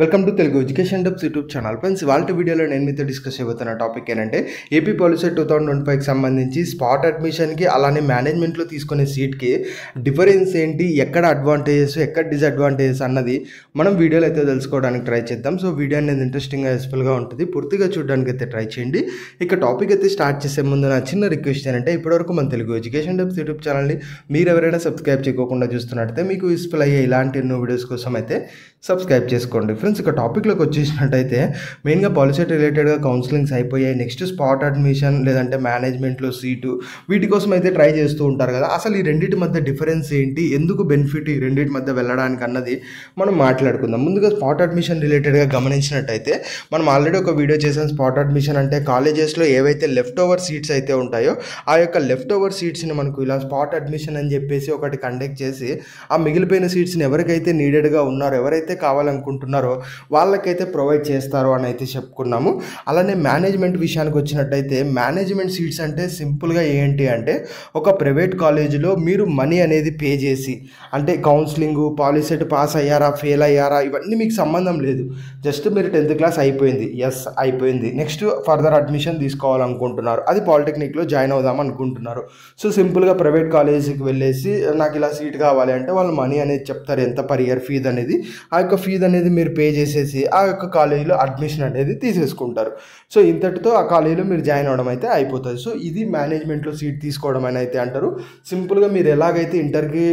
Welcome to Telugu education dubs YouTube channel. Friends, వాళ్ళ వీడియోలో నేను మీతో డిస్కస్ చేయబోతున్న టాపిక్ ఏంటంటే ఏపీ పాలిసెట్ 2025కి సంబంధించి స్పాట్ అడ్మిషన్కి అలానే మేనేజ్మెంట్లో తీసుకునే సీట్కి డిఫరెన్స్ ఏంటి, ఎక్కడ అడ్వాంటేజెస్ ఎక్కడ డిసడ్వాంటేజెస్ అన్నది మనం వీడియోలో అయితే తెలుసుకోవడానికి ట్రై చేద్దాం. సో వీడియో అనేది ఇంట్రెస్టింగ్గా యూస్ఫుల్గా ఉంటుంది, పూర్తిగా చూడడానికి అయితే ట్రై చేయండి. ఇక టాపిక్ అయితే స్టార్ట్ చేసే ముందు నా చిన్న రిక్వెస్ట్ ఏంటంటే ఇప్పటివరకు మన తెలుగు ఎడ్యుకేషన్ డబ్స్ యూట్యూబ్ ఛానల్ని మీరు ఎవరైనా సబ్స్క్రైబ్ చేయకుండా చూస్తున్నట్టయితే మీకు యూస్ఫుల్ అయ్యే ఇలాంటి ఎన్నో వీడియోస్ కోసం అయితే సబ్స్క్రైబ్ చేసుకోండి. ఫ్రెండ్స్, ఇక టాపిక్లోకి వచ్చేసినట్టయితే మెయిన్గా పాలిసెట్ రిలేటెడ్గా కౌన్సిలింగ్స్ అయిపోయాయి. నెక్స్ట్ స్పాట్ అడ్మిషన్ లేదంటే మేనేజ్మెంట్లో సీటు వీటి కోసం అయితే ట్రై చేస్తూ ఉంటారు కదా. అసలు ఈ రెండింటి మధ్య డిఫరెన్స్ ఏంటి, ఎందుకు బెనిఫిట్ ఈ రెండింటి మధ్య వెళ్ళడానికి అన్నది మనం మాట్లాడుకుందాం. ముందుగా స్పాట్ అడ్మిషన్ రిలేటెడ్గా గమనించినట్టయితే మనం ఆల్రెడీ ఒక వీడియో చేసాం. స్పాట్ అడ్మిషన్ అంటే కాలేజెస్లో ఏవైతే లెఫ్ట్ ఓవర్ సీట్స్ అయితే ఉంటాయో ఆ యొక్క లెఫ్ట్ ఓవర్ సీట్స్ని మనకు ఇలా స్పాట్ అడ్మిషన్ అని చెప్పేసి ఒకటి కండక్ట్ చేసి ఆ మిగిలిపోయిన సీట్స్ని ఎవరికైతే నీడెడ్గా ఉన్నారో, ఎవరైతే కావాలనుకుంటున్నారో వాళ్ళకైతే ప్రొవైడ్ చేస్తారో అని అయితే చెప్పుకున్నాము. అలానే మేనేజ్మెంట్ విషయానికి వచ్చినట్టయితే మేనేజ్మెంట్ సీట్స్ అంటే సింపుల్గా ఏంటి అంటే ఒక ప్రైవేట్ కాలేజీలో మీరు మనీ అనేది పే చేసి, అంటే కౌన్సిలింగ్, పాలిసెట్ పాస్ అయ్యారా ఫెయిల్ అయ్యారా ఇవన్నీ మీకు సంబంధం లేదు. జస్ట్ మీరు 10th క్లాస్ అయిపోయింది, ఎస్ అయిపోయింది, నెక్స్ట్ ఫర్దర్ అడ్మిషన్ తీసుకోవాలనుకుంటున్నారు, అది పాలిటెక్నిక్లో జాయిన్ అవుదాం అనుకుంటున్నారు. సో సింపుల్గా ప్రైవేట్ కాలేజీకి వెళ్ళేసి నాకు ఇలా సీట్ కావాలి అంటే వాళ్ళు మనీ అనేది చెప్తారు, ఎంత పర్ ఇయర్ ఫీజు అనేది. ఆ యొక్క ఫీజు అనేది మీరు పే చేసేసి ఆ యొక్క కాలేజీలో అడ్మిషన్ అనేది తీసేసుకుంటారు. సో ఇంతటితో ఆ కాలేజీలో మీరు జాయిన్ అవ్వడం అయితే అయిపోతుంది. సో ఇది మేనేజ్మెంట్లో సీట్ తీసుకోవడం అని అయితే అంటారు. సింపుల్గా మీరు ఎలాగైతే ఇంటర్కి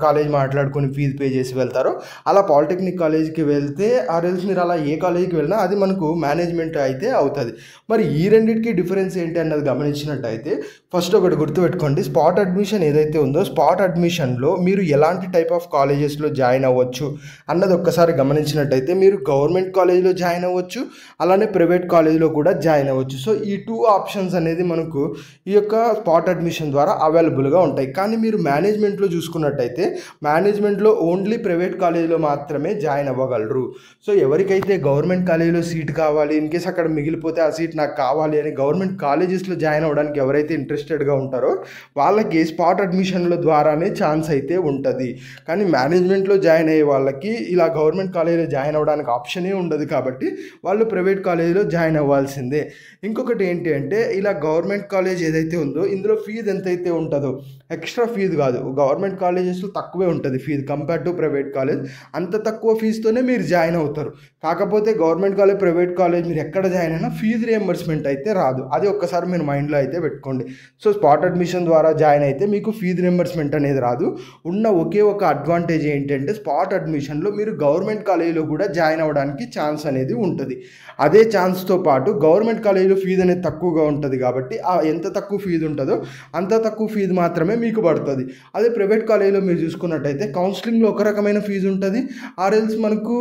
కాలేజ్ మాట్లాడుకొని ఫీజు పే చేసి వెళ్తారో అలా పాలిటెక్నిక్ కాలేజీకి వెళ్తే ఆర్ఎల్స్ మీరు అలా ఏ కాలేజీకి వెళ్ళినా అది మనకు మేనేజ్మెంట్ అయితే అవుతుంది. మరి ఈ రెండింటికి డిఫరెన్స్ ఏంటి అన్నది గమనించినట్టయితే ఫస్ట్ ఒకటి గుర్తుపెట్టుకోండి. స్పాట్ అడ్మిషన్ ఏదైతే ఉందో స్పాట్ అడ్మిషన్లో మీరు ఎలాంటి టైప్ ఆఫ్ కాలేజెస్లో జాయిన్ అవ్వచ్చు అన్నది ఒక్కసారి గమనించినట్టయితే మీరు గవర్నమెంట్ కాలేజీలో జాయిన్ అవ్వచ్చు, అలానే ప్రైవేట్ కాలేజీలో కూడా జాయిన్ అవ్వచ్చు. సో ఈ 2 ఆప్షన్స్ అనేది మనకు ఈ యొక్క స్పాట్ అడ్మిషన్ ద్వారా అవైలబుల్గా ఉంటాయి. కానీ మీరు మేనేజ్మెంట్లో చూసుకున్నట్టయితే మేనేజ్మెంట్లో ఓన్లీ ప్రైవేట్ కాలేజీలో మాత్రమే జాయిన్ అవ్వగలరు. సో ఎవరికైతే గవర్నమెంట్ కాలేజీలో సీట్ కావాలి, ఇన్ కేస్ అక్కడ మిగిలిపోతే ఆ సీట్ నాకు కావాలి అని గవర్నమెంట్ కాలేజెస్లో జాయిన్ అవ్వడానికి ఎవరైతే ఇంట్రెస్టెడ్గా ఉంటారో వాళ్ళకి స్పాట్ అడ్మిషన్ల ద్వారానే ఛాన్స్ అయితే ఉంటుంది. కానీ మేనేజ్మెంట్లో జాయిన్ అయ్యే వాళ్ళకి ఇలా గవర్నమెంట్ కాలేజీలో జాయిన్ అవ్వడానికి ఆప్షనే ఉండదు, కాబట్టి వాళ్ళు ప్రైవేట్ కాలేజీలో జాయిన్ అవ్వాల్సిందే. ఇంకొకటి ఏంటి అంటే ఇలా గవర్నమెంట్ కాలేజ్ ఏదైతే ఉందో ఇందులో ఫీజు ఎంతైతే ఉంటుందో ఎక్స్ట్రా ఫీజు కాదు, గవర్నమెంట్ కాలేజెస్లో తక్కువే ఉంటుంది fees compare to private college. అంత తక్కువ ఫీజుతోనే మీరు జాయిన్ అవుతారు. కాకపోతే గవర్నమెంట్ కాలేజ్ ప్రైవేట్ కాలేజ్ మీరు ఎక్కడ జాయిన్ అయినా ఫీజు రియంబర్స్మెంట్ అయితే రాదు. అది ఒక్కసారి మీరు మైండ్లో అయితే పెట్టుకోండి. సో స్పాట్ అడ్మిషన్ ద్వారా జాయిన్ అయితే మీకు ఫీజు రియంబర్స్మెంట్ అనేది రాదు. ఉన్న ఒకే ఒక అడ్వాంటేజ్ ఏంటంటే స్పాట్ అడ్మిషన్లో మీరు గవర్నమెంట్ కాలేజీలో కూడా జాయిన్ అవ్వడానికి ఛాన్స్ అనేది ఉంటుంది. అదే ఛాన్స్తో పాటు గవర్నమెంట్ కాలేజీలో ఫీజు అనేది తక్కువగా ఉంటుంది, కాబట్టి ఎంత తక్కువ ఫీజు ఉంటుందో అంత తక్కువ ఫీజు మాత్రమే మీకు పడుతుంది. అదే ప్రైవేట్ కాలేజీలో మీరు చూసుకున్నట్టయితే కౌన్సిలింగ్లో ఒక రకమైన ఫీజు ఉంటుంది, ఆర్ఎల్స్ మనకు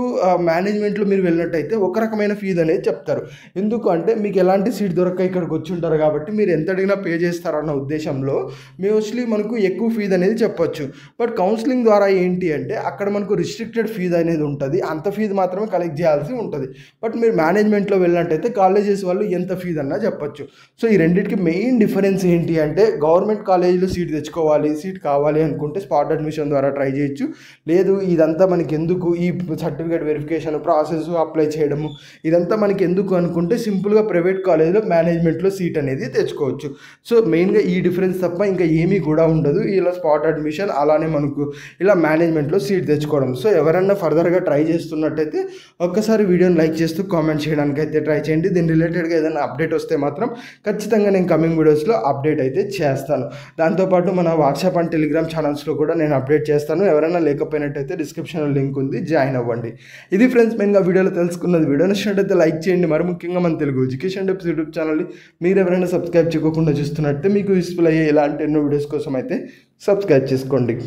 మేనేజ్మెంట్లో మీరు వెళ్ళినట్టయితే ఒక రకమైన ఫీజు అనేది చెప్తారు. ఎందుకు అంటే మీకు ఎలాంటి సీట్ దొరక్క ఇక్కడికి వచ్చి ఉంటారు కాబట్టి మీరు ఎంత అడిగినా పే చేస్తారన్న ఉద్దేశంలో మోస్ట్లీ మనకు ఎక్కువ ఫీజు అనేది చెప్పొచ్చు. బట్ కౌన్సిలింగ్ ద్వారా ఏంటి అంటే అక్కడ మనకు రిస్ట్రిక్టెడ్ ఫీజు అనేది ఉంటుంది, అంత ఫీజు మాత్రమే కలెక్ట్ చేయాల్సి ఉంటుంది. బట్ మీరు మేనేజ్మెంట్లో వెళ్ళినట్టయితే కాలేజెస్ వాళ్ళు ఎంత ఫీజు అన్నా చెప్పొచ్చు. సో ఈ రెండింటికి మెయిన్ డిఫరెన్స్ ఏంటి అంటే గవర్నమెంట్ కాలేజీలో సీట్ తెచ్చుకోవాలి, సీట్ కావాలి అనుకుంటే స్పాట్ అడ్మిషన్ ద్వారా ట్రై చేయొచ్చు. లేదు ఇదంతా మనకి ఎందుకు, ఈ సర్టిఫికేట్ వెరిఫికేషన్ ప్రాసెస్ అప్లై చేయడము ఇదంతా మనకి ఎందుకు అనుకుంటే సింపుల్గా ప్రైవేట్ కాలేజీలో మేనేజ్మెంట్లో సీట్ అనేది తెచ్చుకోవచ్చు. సో మెయిన్గా ఈ డిఫరెన్స్ తప్ప ఇంకా ఏమీ కూడా ఉండదు. ఇలా స్పాట్ అడ్మిషన్ అలానే మనకు ఇలా మేనేజ్మెంట్లో సీట్ తెచ్చుకోవడం. సో ఎవరన్నా ఫర్దర్గా ట్రై చేస్తున్నట్టయితే ఒక్కసారి వీడియోని లైక్ చేస్తూ కామెంట్ చేయడానికి అయితే ట్రై చేయండి. దీని రిలేటెడ్గా ఏదైనా అప్డేట్ వస్తే మాత్రం ఖచ్చితంగా నేను కమింగ్ వీడియోస్లో అప్డేట్ అయితే చేస్తాను. దాంతోపాటు మన వాట్సాప్ అండ్ టెలిగ్రామ్ ఛానల్స్లో కూడా నేను అప్డేట్ చేస్తాను. ఎవరైనా లేకపోయినట్టయితే డిస్క్రిప్షన్లో లింక్ ఉంది, జాయిన్ అవ్వండి. ఇది ఫ్రెండ్స్ మెయిన్గా వీడియోలో తెలుసుకున్నది. వీడియో నచ్చినట్టయితే లైక్ చేయండి. మరి ముఖ్యంగా మన తెలుగు ఎడ్యుకేషన్ డబ్స్ యూట్యూబ్ ఛానల్ని మీరు ఎవరైనా సబ్స్క్రైబ్ చేయకుండా చూస్తున్నట్టే మీకు యూస్ఫుల్ అయ్యే ఇలాంటి ఎన్నో వీడియోస్ కోసం అయితే సబ్స్క్రైబ్ చేసుకోండి.